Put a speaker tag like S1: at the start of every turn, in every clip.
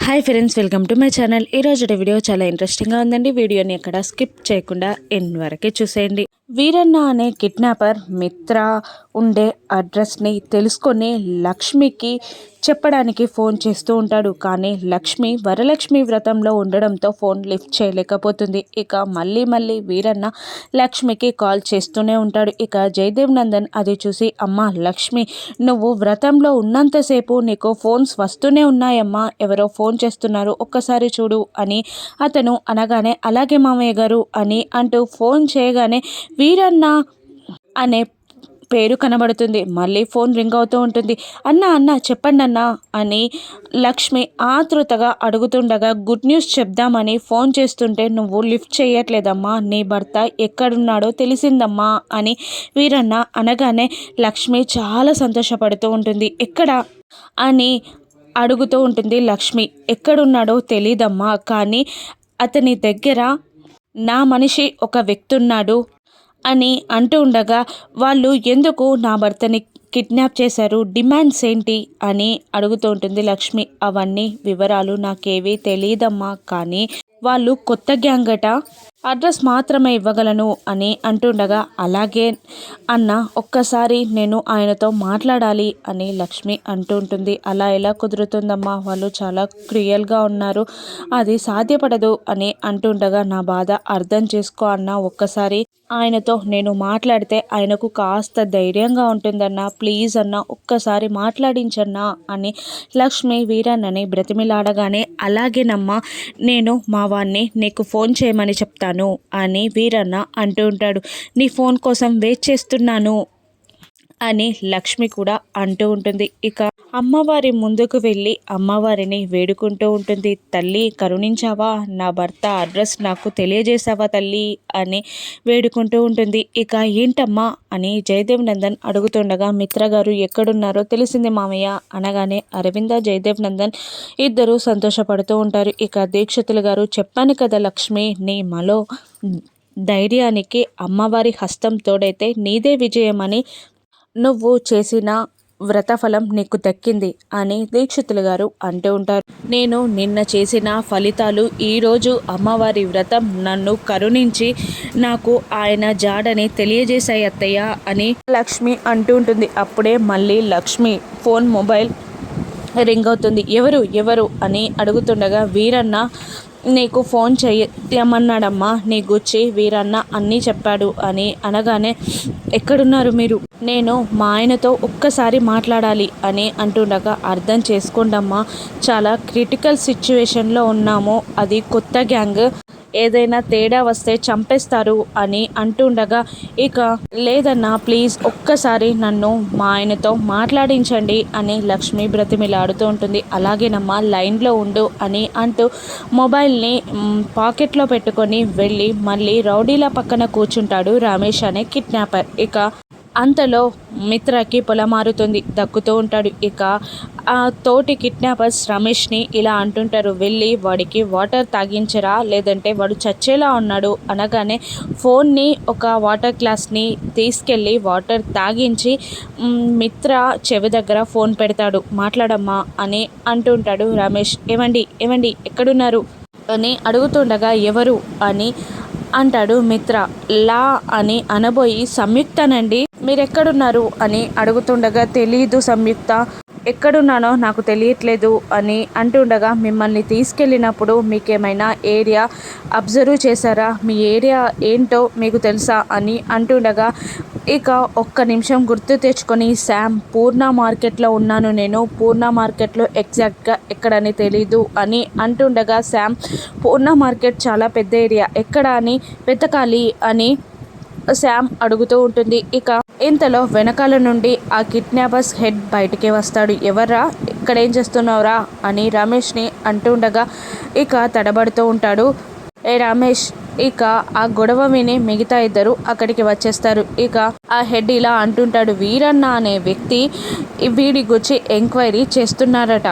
S1: Hi friends, welcome to my channel. ఈరోజు video చాలా ఇంట్రెస్టింగ్గా ఉందండి. వీడియోని ఎక్కడ స్కిప్ చేయకుండా ఎండ్ వరకే చూసేయండి. వీరన్న అనే కిడ్నాపర్ మిత్ర ఉండే అడ్రస్ని తెలుసుకొని లక్ష్మికి చెప్పడానికి ఫోన్ చేస్తూ ఉంటాడు. కానీ లక్ష్మి వరలక్ష్మి వ్రతంలో ఉండడంతో ఫోన్ లిఫ్ట్ చేయలేకపోతుంది. ఇక మళ్ళీ వీరన్న లక్ష్మికి కాల్ చేస్తూనే ఉంటాడు. ఇక జయదేవ్ నందన్ అది చూసి, అమ్మ లక్ష్మి, నువ్వు వ్రతంలో ఉన్నంతసేపు నీకు ఫోన్స్ వస్తూనే ఉన్నాయమ్మా, ఎవరో ఫోన్ చేస్తున్నారు, ఒక్కసారి చూడు అని అతను అనగానే, అలాగే మామయ్య గారు అని అంటూ ఫోన్ చేయగానే వీరన్న అనే పేరు కనబడుతుంది. మళ్ళీ ఫోన్ రింగ్ అవుతూ ఉంటుంది. అన్న చెప్పండి అన్న అని లక్ష్మి ఆతృతగా అడుగుతుండగా, గుడ్ న్యూస్ చెప్దామని ఫోన్ చేస్తుంటే నువ్వు లిఫ్ట్ చేయట్లేదమ్మా, నీ భర్త ఎక్కడున్నాడో తెలిసిందమ్మా అని వీరన్న అనగానే లక్ష్మి చాలా సంతోషపడుతూ ఉంటుంది. ఎక్కడ అని అడుగుతూ ఉంటుంది లక్ష్మి. ఎక్కడున్నాడో తెలీదమ్మా, కానీ అతని దగ్గర నా మనిషి ఒక వ్యక్తి ఉన్నాడు అని అంటూ ఉండగా, వాళ్ళు ఎందుకు నా భర్తని కిడ్నాప్ చేశారు, డిమాండ్స్ ఏంటి అని అడుగుతూ ఉంటుంది లక్ష్మి. అవన్నీ వివరాలు నాకేవీ తెలియదమ్మా, కానీ వాళ్ళు కొత్త గ్యాంగ్ అట, అడ్రస్ మాత్రమే ఇవ్వగలను అని అంటుండగా, అలాగే అన్న, ఒక్కసారి నేను ఆయనతో మాట్లాడాలి అని లక్ష్మి అంటూ ఉంటుంది. అలా ఎలా కుదురుతుందమ్మా, వాళ్ళు చాలా క్రియల్గా ఉన్నారు, అది సాధ్యపడదు అని అంటుండగా, నా బాధ అర్థం చేసుకో అన్న, ఒక్కసారి ఆయనతో నేను మాట్లాడితే ఆయనకు కాస్త ధైర్యంగా ఉంటుందన్నా, ప్లీజ్ అన్న, ఒక్కసారి మాట్లాడించన్నా అని లక్ష్మి వీరన్నని బ్రతిమిలాడగానే, అలాగేనమ్మా, నేను మా వాణ్ణి నీకు ఫోన్ చేయమని చెప్తాను అని వీరన్న అంటూ ఉంటాడు. నీ ఫోన్ కోసం వెయిట్ చేస్తున్నాను అని లక్ష్మి కూడా అంటూ ఉంటుంది. ఇక అమ్మవారి ముందుకు వెళ్ళి అమ్మవారిని వేడుకుంటూ ఉంటుంది. తల్లి కరుణించావా, నా భర్త అడ్రస్ నాకు తెలియజేసావా తల్లి అని వేడుకుంటూ ఉంటుంది. ఇక ఏంటమ్మా అని జయదేవ్ నందన్ అడుగుతుండగా, మిత్ర గారు ఎక్కడున్నారో తెలిసింది మామయ్య అనగానే అరవింద జయదేవ్ నందన్ ఇద్దరు సంతోషపడుతూ ఉంటారు. ఇక దీక్షితులు గారు, చెప్పాను కదా లక్ష్మి, నీ మలో ధైర్యానికి అమ్మవారి హస్తం తోడైతే నీదే విజయమని, నువ్వు చేసిన వ్రతఫలం నీకు దక్కింది అని దీక్షితులు గారు అంటూ ఉంటారు. నేను నిన్న చేసిన ఫలితాలు ఈరోజు అమ్మవారి వ్రతం నన్ను కరుణించి నాకు ఆయన జాడని తెలియజేశాయి అత్తయ్య అని లక్ష్మి అంటూ ఉంటుంది. అప్పుడే మళ్ళీ లక్ష్మి మొబైల్ రింగ్ అవుతుంది. ఎవరు అని అడుగుతుండగా, వీరన్న నీకు ఫోన్ చేయమన్నాడమ్మా, నీ గుచ్చి వీరన్న అన్నీ చెప్పాడు అని అనగానే, ఎక్కడున్నారు మీరు, నేను మా ఆయనతో ఒక్కసారి మాట్లాడాలి అని అంటుండగా, అర్థం చేసుకోండమ్మా, చాలా క్రిటికల్ సిచ్యువేషన్లో ఉన్నాము, అది కొత్త గ్యాంగ్, ఏదైనా తేడా వస్తే చంపేస్తారు అని అంటుండగా, ఇక లేదన్నా ప్లీజ్ ఒక్కసారి నన్ను మా ఆయనతో మాట్లాడించండి అని లక్ష్మి బ్రతిమిలాడుతూ ఉంటుంది. అలాగేనమ్మా, లైన్లో ఉండు అని అంటూ మొబైల్ని పాకెట్లో పెట్టుకొని వెళ్ళి మళ్ళీ రౌడీల పక్కన కూర్చుంటాడు రమేష్ అనే కిడ్నాపర్. ఇక అంతలో మిత్రకి పొలమారుతుంది, దక్కుతూ ఉంటాడు. ఇక ఆ తోటి కిడ్నాపర్స్ రమేష్ని ఇలా అంటుంటారు, వెళ్ళి వాడికి వాటర్ తాగించరా, లేదంటే వాడు చచ్చేలా ఉన్నాడు అనగానే, ఫోన్ని ఒక వాటర్ గ్లాస్ని తీసుకెళ్ళి వాటర్ తాగించి మిత్ర చెవి దగ్గర ఫోన్ పెడతాడు. మాట్లాడమ్మా అని అంటుంటాడు రమేష్. ఏమండి ఎక్కడున్నారు అని అడుగుతుండగా, ఎవరు అని అంటాడు మిత్ర. లా అని అనబోయి, సంయుక్తనండి, మీరెక్కడున్నారు అని అడుగుతుండగా, తెలీదు సంయుక్త, ఎక్కడున్నానో నాకు తెలియట్లేదు అని అంటుండగా, మిమ్మల్ని తీసుకెళ్ళినప్పుడు మీకేమైనా ఏరియా అబ్జర్వ్ చేశారా, మీ ఏరియా ఏంటో మీకు తెలుసా అని అంటుండగా, ఇక ఒక్క నిమిషం గుర్తు తెచ్చుకొని, శామ్, పూర్ణ మార్కెట్లో ఉన్నాను నేను, పూర్ణ మార్కెట్లో ఎగ్జాక్ట్గా ఎక్కడని తెలీదు అని అంటుండగా, శామ్, పూర్ణ మార్కెట్ చాలా పెద్ద ఏరియా, ఎక్కడ అని వెతకాలి అని శామ్ అడుగుతూ ఉంటుంది. ఇక ఇంతలో వెనకాల నుండి ఆ కిడ్నాపర్స్ హెడ్ బయటికి వస్తాడు. ఎవర్రా, ఇక్కడ ఏం చేస్తున్నావురా అని రమేష్ని అంటుండగా, ఇక తడబడుతూ ఉంటాడు రమేష్. ఇక ఆ గొడవ విని మిగతా ఇద్దరు అక్కడికి వచ్చేస్తారు. ఇక ఆ హెడ్ ఇలా అంటుంటాడు, వీరన్న అనే వ్యక్తి వీడి గురించి ఎంక్వైరీ చేస్తున్నారట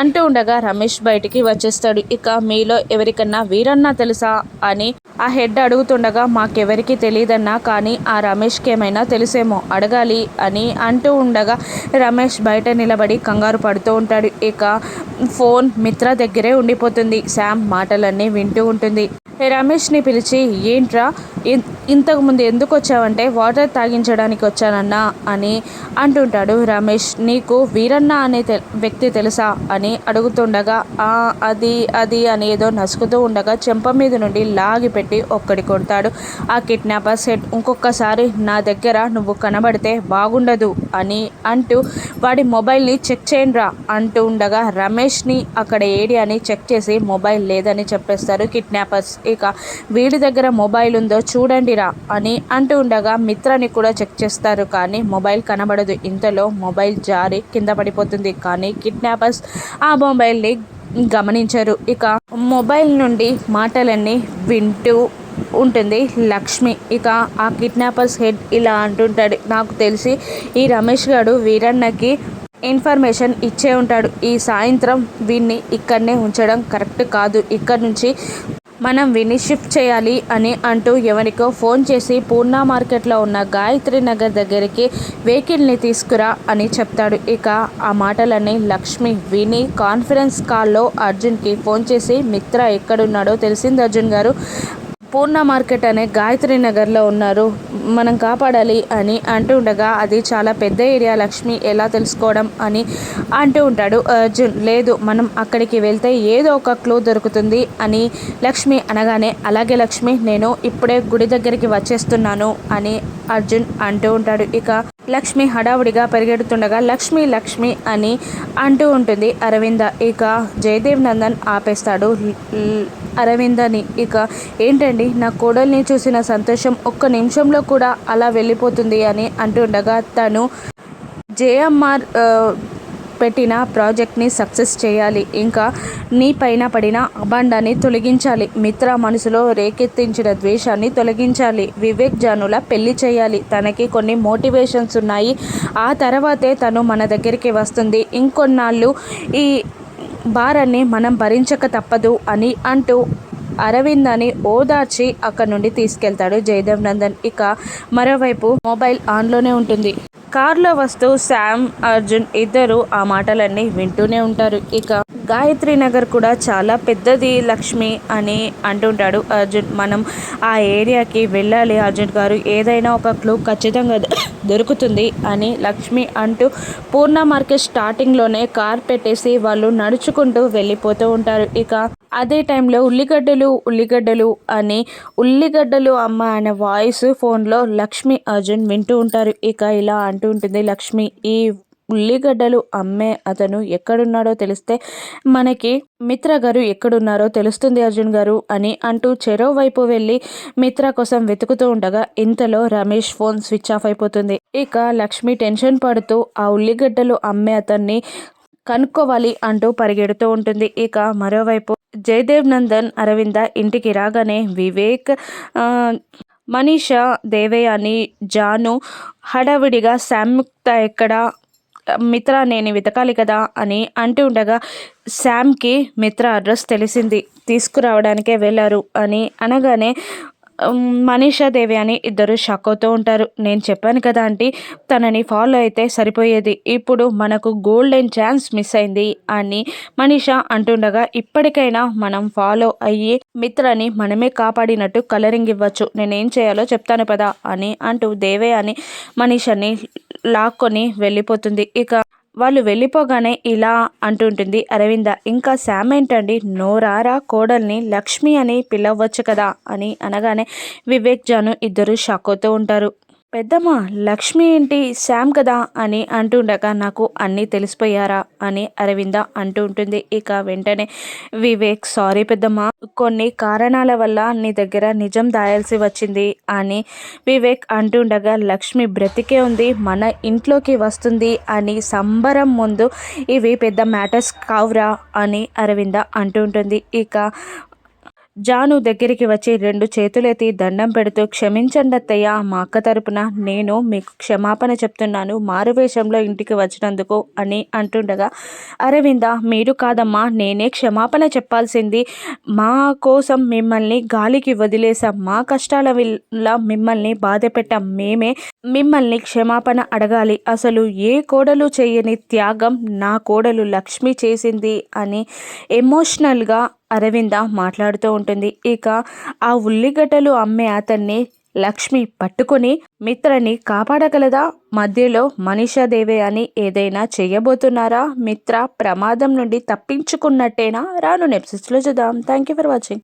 S1: అంటూ ఉండగా రమేష్ బయటికి వచ్చేస్తాడు. ఇక మీలో ఎవరికన్నా వీరన్న తెలుసా అని ఆ హెడ్ అడుగుతుండగా మాకెవరికి తెలియదన్నా, కానీ ఆ రమేష్కి ఏమైనా తెలిసేమో అడగాలి అని అంటూ ఉండగా రమేష్ బయట నిలబడి కంగారు పడుతూ ఉంటాడు. ఇక ఫోన్ మిత్ర దగ్గరే ఉండిపోతుంది. శామ్ మాటలన్నీ వింటూ ఉంటుంది. రమేష్ని పిలిచి, ఏంట్రా ఇంతకుముందు ఎందుకు వచ్చావంటే, వాటర్ తాగించడానికి వచ్చానన్నా అని అంటుంటాడు రమేష్. నీకు వీరన్న అనే వ్యక్తి తెలుసా అని అడుగుతుండగా అది అది అని ఏదో నసుకుతూ ఉండగా చెంప మీద నుండి లాగిపెట్టి ఒక్కడి కొడతాడు ఆ కిడ్నాపర్ సెట్. ఇంకొకసారి నా దగ్గర నువ్వు కనబడితే బాగుండదు అని అంటూ వాడి మొబైల్ని చెక్ చేయండిరా అంటూ ఉండగా రమేష్ని అక్కడ ఏడి అని చెక్ చేసి మొబైల్ లేదని చెప్పేస్తారు కిడ్నాపర్స్. ఇక వీడి దగ్గర మొబైల్ ఉందో చూడండిరా అని అంటూ ఉండగా మిత్రాని కూడా చెక్ చేస్తారు, కానీ మొబైల్ కనబడదు. ఇంతలో మొబైల్ జారి కింద పడిపోతుంది, కానీ కిడ్నాపర్స్ ఆ మొబైల్ని గమనించరు. ఇక మొబైల్ నుండి మాటలన్నీ వింటూ ఉంటుంది లక్ష్మి. ఇక ఆ కిడ్నాపర్స్ హెడ్ ఇలా అంటుంటాడు, నాకు తెలిసి ఈ రమేష్ గారు వీరన్నకి ఇన్ఫర్మేషన్ ఇచ్చే ఉంటాడు. ఈ సాయంత్రం వీడిని ఇక్కడనే ఉంచడం కరెక్ట్ కాదు, ఇక్కడ నుంచి మనం వీడిని షిఫ్ట్ చేయాలి అని అంటూ ఎవరికో ఫోన్ చేసి పూర్ణ మార్కెట్లో ఉన్న గాయత్రి నగర్ దగ్గరికి వెహికల్ని తీసుకురా అని చెప్తాడు. ఇక ఆ మాటలన్నీ లక్ష్మి విని కాన్ఫరెన్స్ కాల్లో అర్జున్కి ఫోన్ చేసి మిత్ర ఎక్కడున్నాడో తెలిసింది అర్జున్ గారు, పూర్ణ మార్కెట్ అనే గాయత్రి నగర్లో ఉన్నారు, మనం కాపాడాలి అని అంటూ ఉండగా అది చాలా పెద్ద ఏరియా లక్ష్మి, ఎలా తెలుసుకోవడం అని అంటూ ఉంటాడు అర్జున్. లేదు, మనం అక్కడికి వెళ్తే ఏదో ఒక క్లూ దొరుకుతుంది అని లక్ష్మి అనగానే, అలాగే లక్ష్మి నేను ఇప్పుడే గుడి దగ్గరికి వచ్చేస్తున్నాను అని అర్జున్ అంటూ ఉంటాడు. ఇక లక్ష్మి హడావుడిగా పరిగెడుతుండగా లక్ష్మి లక్ష్మి అని అంటూ ఉంటుంది అరవింద. ఇక జయదేవ్ నందన్ ఆపేస్తాడు అరవిందని. ఇక ఏంటండి, నా కోడల్ని చూసిన సంతోషం ఒక్క నిమిషంలో కూడా అలా వెళ్ళిపోతుంది అని అంటుండగా, తను జేఎంఆర్ పెట్టిన ప్రాజెక్ట్ని సక్సెస్ చేయాలి, ఇంకా నీ పైన పడిన అభాండాన్ని తొలగించాలి, మిత్ర మనసులో రేకెత్తించిన ద్వేషాన్ని తొలగించాలి, వివేక్ జానుల పెళ్లి చేయాలి, తనకి కొన్ని మోటివేషన్స్ ఉన్నాయి, ఆ తర్వాతే తను మన దగ్గరికి వస్తుంది, ఇంకొన్నాళ్ళు ఈ భారాన్ని మనం భరించక తప్పదు అని అంటూ అరవిందని ఓదార్చి అక్కడి నుండి తీసుకెళ్తాడు జయదేవ్ నందన్. ఇక మరోవైపు మొబైల్ ఆన్లోనే ఉంటుంది. కారులో వస్తూ శామ్ అర్జున్ ఇద్దరు ఆ మాటలన్నీ వింటూనే ఉంటారు. ఇక గాయత్రి నగర్ కూడా చాలా పెద్దది లక్ష్మి అని అంటుంటాడు అర్జున్. మనం ఆ ఏరియాకి వెళ్ళాలి అర్జున్ గారు, ఏదైనా ఒక క్లూ ఖచ్చితంగా దొరుకుతుంది అని లక్ష్మి అంటూ పూర్ణ మార్కెట్ స్టార్టింగ్లోనే కార్ పెట్టేసి వాళ్ళు నడుచుకుంటూ వెళ్ళిపోతూ ఉంటారు. ఇక అదే టైంలో ఉల్లిగడ్డలు అని ఉల్లిగడ్డలు అమ్మ అనే వాయిస్ ఫోన్లో లక్ష్మి అర్జున్ వింటూ ఉంటారు. ఇక ఇలా అంటూ ఉంటుంది లక్ష్మి, ఈ ఉల్లిగడ్డలు అమ్మే అతను ఎక్కడున్నాడో తెలిస్తే మనకి మిత్ర గారు ఎక్కడున్నారో తెలుస్తుంది అర్జున్ గారు అని అంటూ చెరో వైపు వెళ్ళి మిత్ర కోసం వెతుకుతూ ఉండగా ఇంతలో రమేష్ ఫోన్ స్విచ్ ఆఫ్ అయిపోతుంది. ఇక లక్ష్మి టెన్షన్ పడుతూ ఆ ఉల్లిగడ్డలు అమ్మే అతన్ని కనుక్కోవాలి అంటూ పరిగెడుతూ ఉంటుంది. ఇక మరోవైపు జయదేవ్ నందన్ అరవింద ఇంటికి రాగానే వివేక్, మనీషా, దేవయాని, జాను హడావిడిగా సంయుక్త ఎక్కడ, మిత్ర నేను వెతకాలి కదా అని అంటూ ఉండగా శామ్కి మిత్ర అడ్రస్ తెలిసింది, తీసుకురావడానికే వెళ్ళారు అని అనగానే మనీషా దేవి అని ఇద్దరు షాక్ అవుతూ ఉంటారు. నేను చెప్పాను కదా ఆంటీ, తనని ఫాలో అయితే సరిపోయేది, ఇప్పుడు మనకు గోల్డెన్ ఛాన్స్ మిస్ అయింది అని మనీషా అంటుండగా, ఇప్పటికైనా మనం ఫాలో అయ్యి మిత్రని మనమే కాపాడినట్టు కలరింగ్ ఇవ్వచ్చు, నేనేం చేయాలో చెప్తాను పదా అని అంటూ దేవే అని మనీషాని లాక్కొని వెళ్ళిపోతుంది. ఇక వాళ్ళు వెళ్ళిపోగానే ఇలా అంటుంటుంది అరవింద, ఇంకా శామ్ ఏంటండి నోరారా కోడల్ని లక్ష్మి అని పిలవచ్చు కదా అని అనగానే వివేక్ జాను ఇద్దరు షాక్ అవుతూ ఉంటారు. పెద్దమ్మ, లక్ష్మి ఏంటి శామ్ కదా అని అంటుండగా, నాకు అన్నీ తెలిసిపోయారా అని అరవింద అంటూ ఉంటుంది. ఇక వెంటనే వివేక్, సారీ పెద్దమ్మ, కొన్ని కారణాల వల్ల నీ దగ్గర నిజం దాయాల్సి వచ్చింది అని వివేక్ అంటుండగా, లక్ష్మి బ్రతికే ఉంది, మన ఇంట్లోకి వస్తుంది అని సంబరం ముందు ఇవి పెద్ద మ్యాటర్స్ కావురా అని అరవింద అంటుంటుంది. ఇక జాను దగ్గరికి వచ్చి 2 చేతులెత్తి దండం పెడుతూ, క్షమించండి అత్తయ్య, మా అక్క తరపున నేను మీకు క్షమాపణ చెప్తున్నాను మారువేషంలో ఇంటికి వచ్చినందుకు అని అంటుండగా, అరవింద మీరు కాదమ్మా నేనే క్షమాపణ చెప్పాల్సింది. మా కోసం మిమ్మల్ని గాలికి వదిలేసాం, మా కష్టాల వల్ల మిమ్మల్ని బాధ పెట్టాం, మేమే మిమ్మల్ని క్షమాపణ అడగాలి. అసలు ఏ కోడలు చేయని త్యాగం నా కోడలు లక్ష్మి చేసింది అని ఎమోషనల్గా అరవింద మాట్లాడుతూ ఉంటుంది. ఇక ఆ ఉల్లిగడ్డలు అమ్మే అతన్ని లక్ష్మి పట్టుకొని మిత్రని కాపాడగలదా? మధ్యలో మనీషాదేవి అని ఏదైనా చేయబోతున్నారా? మిత్ర ప్రమాదం నుండి తప్పించుకున్నట్టేనా? రాను ఎపిసోడ్స్లో చూద్దాం. Thank you for watching.